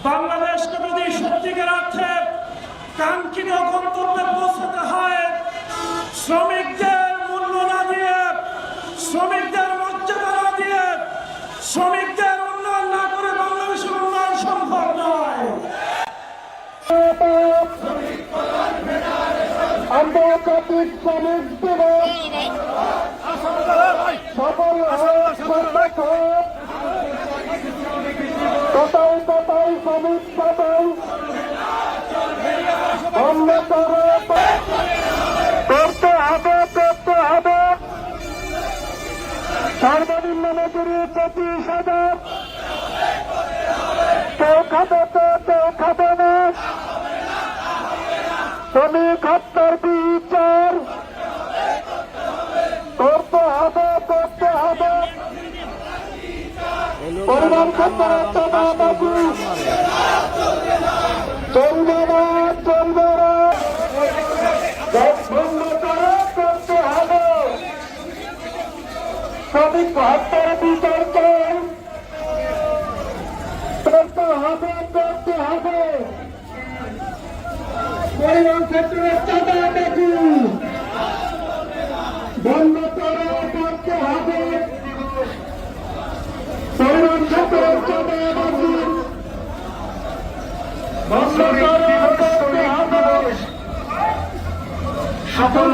বাংলাদেশকে যদি সত্যিকার অর্থে কাঙ্ক্ষিত গন্তব্যে পৌঁছাতে হয়, শ্রমিকদের মূল্য না দিয়ে, শ্রমিকদের মর্যাদা না দিয়ে, শ্রমিকদের উন্নয়ন না করে বাংলাদেশের উন্নয়ন সম্ভব নয়। আন্তর্জাতিক শ্রমিক দিবস সফল কোথায় কোথায় শ্রমিক কোথায় করতে হবে সর্বনিম্ন মজুরি 25,000। কেউ খাবে তো কেউ খাবে না। শ্রমিক হত্যার বিচার করতে হবে পরিবার ক্ষেত্রে চলবে না বন্ধ করে করতে হবে। শ্রমিক হত্যার বিচার করতে হবে পরিবহন ক্ষেত্রের চাঁদা দেখি বন্ধ করতে হবে। পরিবহন ক্ষেত্রের চাঁদা দেখি বন্ধ করতে হবে। সফল